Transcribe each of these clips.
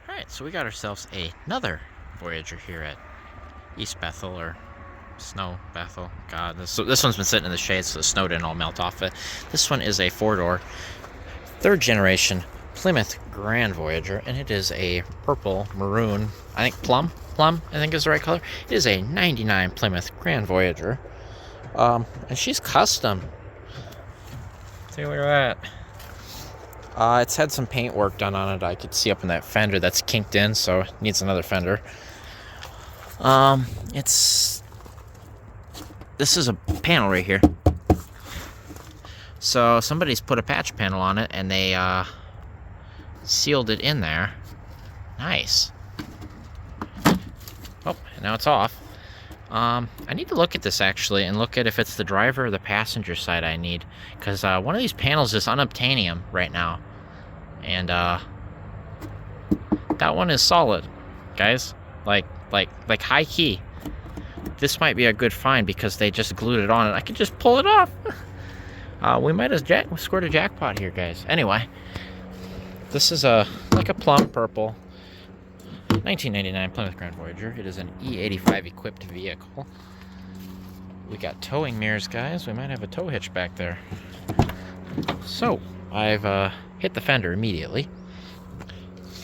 Alright, so we got ourselves another Voyager here at East Bethel, or Snow Bethel. God, this one's been sitting in the shade, so the snow didn't all melt off it. This one is a four-door, third generation Plymouth Grand Voyager, and it is a purple, maroon, I think plum, I think is the right color. It is a 99 Plymouth Grand Voyager, and she's custom. Take a look at that. It's had some paint work done on it. I could see up in that fender that's kinked in, so it needs another fender. This is a panel right here. So somebody's put a patch panel on it, and they sealed it in there. Nice. Oh, and now it's off. I need to look at this actually and look at if it's the driver or the passenger side I need, because one of these panels is unobtainium right now, and that one is solid, guys. Like high key. This might be a good find because they just glued it on and I could just pull it off. We might have scored a jackpot here, guys. Anyway, this is like a plum purple 1999 Plymouth Grand Voyager. It is an E85 equipped vehicle. We got towing mirrors, guys. We might have a tow hitch back there. So I've hit the fender immediately.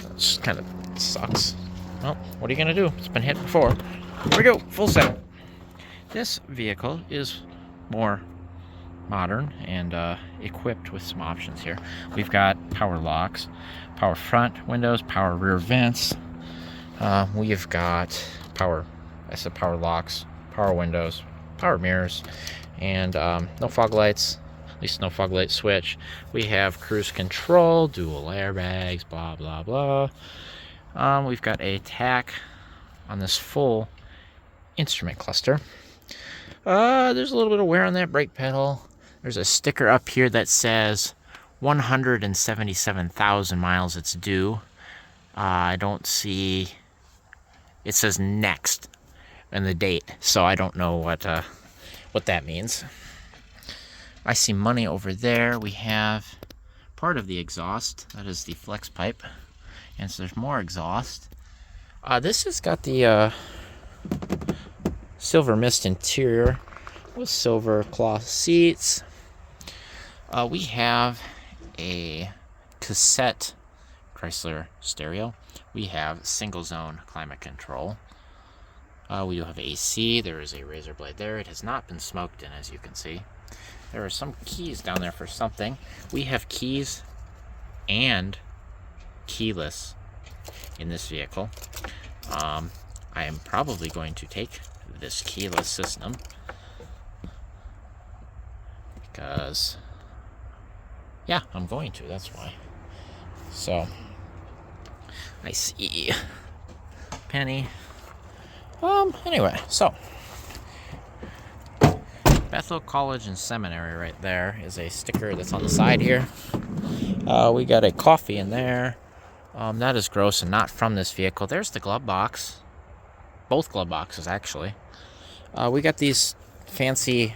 That just kind of sucks. Well, what are you gonna do? It's been hit before. Here we go, full set. This vehicle is more modern and equipped with some options here. We've got power locks, power front windows, power rear vents. We've got power locks, power windows, power mirrors, and no fog lights, at least no fog light switch. We have cruise control, dual airbags, blah, blah, blah. We've got a tack on this full instrument cluster. There's a little bit of wear on that brake pedal. There's a sticker up here that says 177,000 miles it's due. I don't see... It says next and the date, so I don't know what that means. I see money over there. We have part of the exhaust. That is the flex pipe. And so there's more exhaust. This has got the silver mist interior with silver cloth seats. We have a cassette Chrysler stereo. We have single zone climate control. We do have AC. There is a razor blade there. It has not been smoked in, as you can see. There are some keys down there for something. We have keys and keyless in this vehicle. I am probably going to take this keyless system because, yeah, I'm going to. That's why. So I see penny. Anyway, so Bethel College and Seminary right there is a sticker that's on the side here. We got a coffee in there. That is gross and not from this vehicle. There's the glove box. Both glove boxes, actually. We got these fancy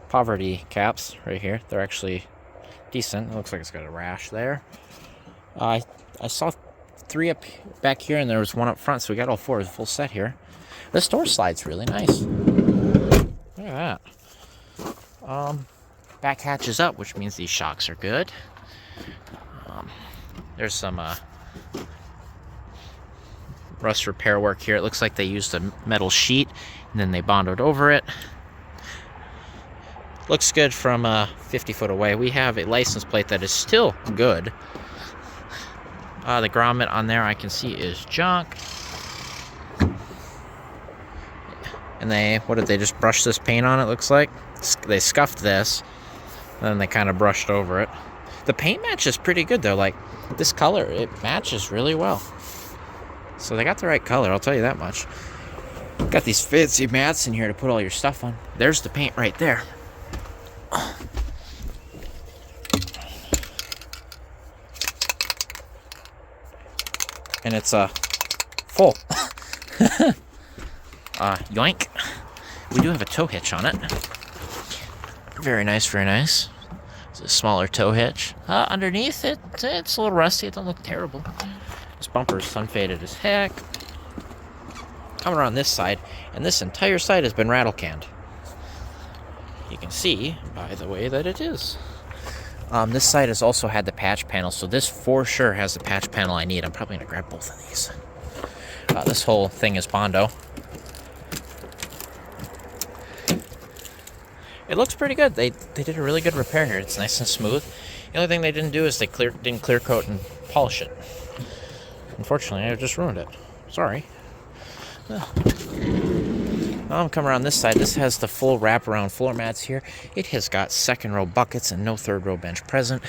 poverty caps right here. They're actually decent. It looks like it's got a rash there. I saw 3 up back here, and there was 1 up front, so we got all 4 as a full set here. This door slide's really nice. Look at that. Back hatch is up, which means these shocks are good. There's some rust repair work here. It looks like they used a metal sheet and then they bonded over it. Looks good from 50 foot away. We have a license plate that is still good. The grommet on there I can see is junk. And they just brush this paint on, it looks like? They scuffed this, and then they kind of brushed over it. The paint matches pretty good though, like this color, it matches really well. So they got the right color, I'll tell you that much. Got these fancy mats in here to put all your stuff on. There's the paint right there. And it's full. Yoink. We do have a tow hitch on it. Very nice, very nice. It's a smaller tow hitch. Underneath it, it's a little rusty. It don't look terrible. This bumper is sun faded as heck. Coming around this side, and this entire side has been rattle canned. You can see by the way that it is. This side has also had the patch panel, so this for sure has the patch panel I need. I'm probably gonna grab both of these. This whole thing is Bondo. It looks pretty good. They did a really good repair here. It's nice and smooth. The only thing they didn't do is they didn't clear coat and polish it. Unfortunately, I just ruined it. Sorry. Now I'm coming around this side. This has the full wraparound floor mats here. It has got second row buckets and no third row bench present.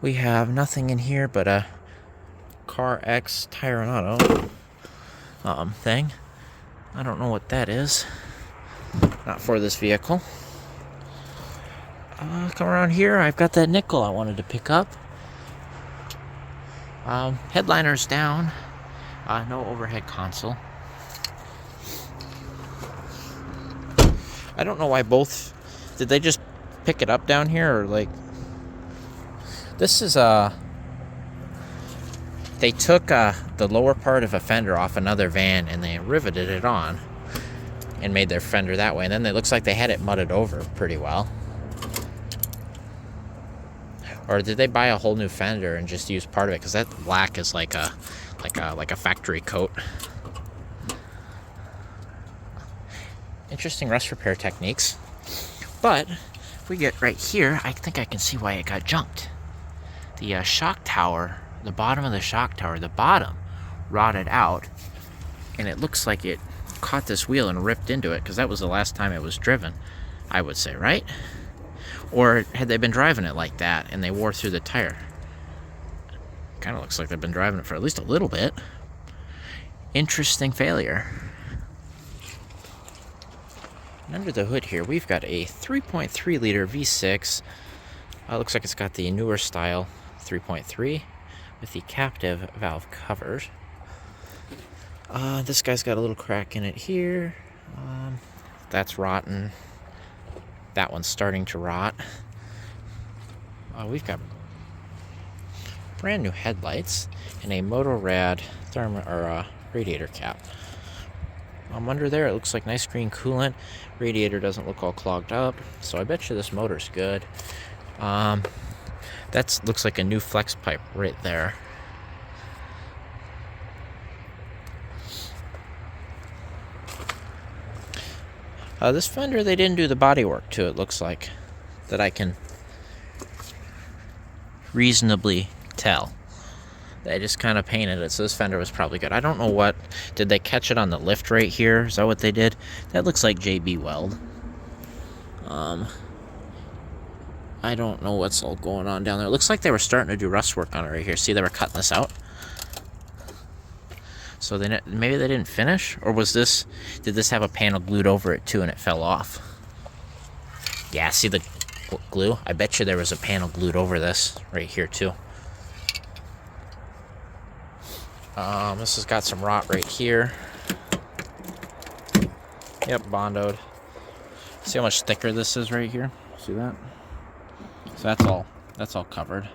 We have nothing in here but a Car X Tire and Auto thing. I don't know what that is. Not for this vehicle. Come around here. I've got that nickel I wanted to pick up. Headliner's down. No overhead console. I don't know why both... Did they just pick it up down here, or like... This is they took the lower part of a fender off another van and they riveted it on and made their fender that way. And then it looks like they had it mudded over pretty well. Or did they buy a whole new fender and just use part of it? Because that black is like a factory coat. Interesting rust repair techniques. But if we get right here, I think I can see why it got junked. The shock tower, the bottom of the shock tower, the bottom rotted out, and it looks like it caught this wheel and ripped into it, because that was the last time it was driven, I would say, right? Or had they been driving it like that and they wore through the tire? Kind of looks like they've been driving it for at least a little bit. Interesting failure. And under the hood here, we've got a 3.3 liter V6. Looks like it's got the newer style 3.3 with the captive valve covered. This guy's got a little crack in it here. That's rotten. That one's starting to rot. We've got brand new headlights and a Motorrad radiator cap. Under there, it looks like nice green coolant. Radiator doesn't look all clogged up, so I bet you this motor's good. That looks like a new flex pipe right there. This fender, they didn't do the body work to it, looks like, that I can reasonably tell. They just kind of painted it, so this fender was probably good. I don't know what... Did they catch it on the lift right here? Is that what they did? That looks like JB Weld. I don't know what's all going on down there. It looks like they were starting to do rust work on it right here. See, they were cutting this out. So maybe they didn't finish? Or was this... Did this have a panel glued over it too and it fell off? Yeah, see the glue? I bet you there was a panel glued over this right here too. This has got some rot right here. Yep, bondoed. See how much thicker this is right here? See that? So that's all covered.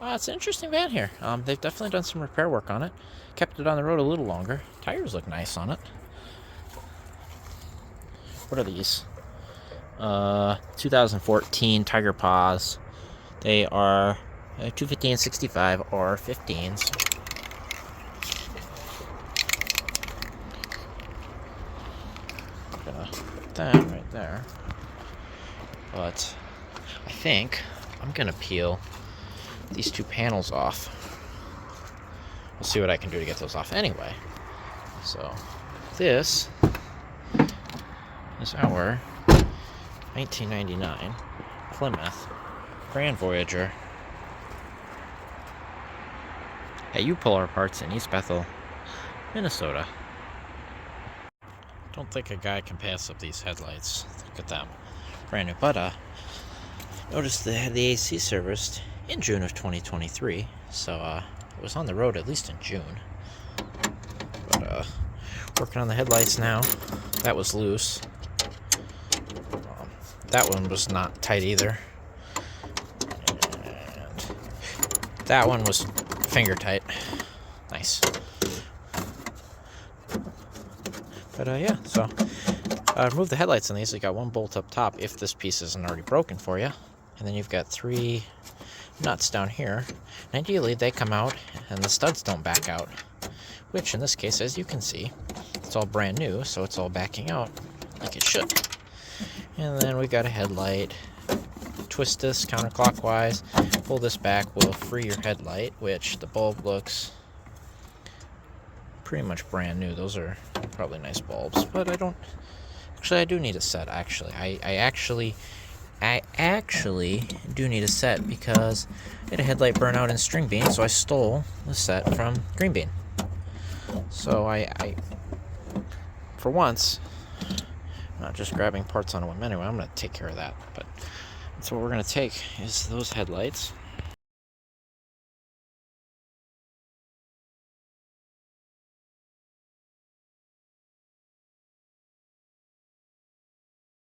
It's an interesting van here. They've definitely done some repair work on it. Kept it on the road a little longer. Tires look nice on it. What are these? 2014 Tiger Paws. They are 250 and 65 or 15s. Gonna put that right there. But I think I'm gonna peel these two panels off. We'll see what I can do to get those off anyway. So this is our 1999 Plymouth Grand Voyager at U-Polar Parts in East Bethel, Minnesota. Don't think a guy can pass up these headlights. Look at them. Brand new. But notice they had the AC serviced in June of 2023. So it was on the road at least in June. But working on the headlights now. That was loose. that one was not tight either. And that one was finger tight. Nice. But yeah, so remove the headlights on these. You got one bolt up top if this piece isn't already broken for you. And then you've got 3 nuts down here. And ideally, they come out and the studs don't back out. Which, in this case, as you can see, it's all brand new, so it's all backing out like it should. And then we've got a headlight. Twist this counterclockwise. Pull this back will free your headlight, which the bulb looks pretty much brand new. Those are probably nice bulbs, but I don't... Actually, I do need a set, actually. I actually do need a set because I had a headlight burnout in String Bean, so I stole the set from Green Bean. So I for once, I'm not just grabbing parts on a whim anyway. I'm going to take care of that. But so what we're going to take is those headlights.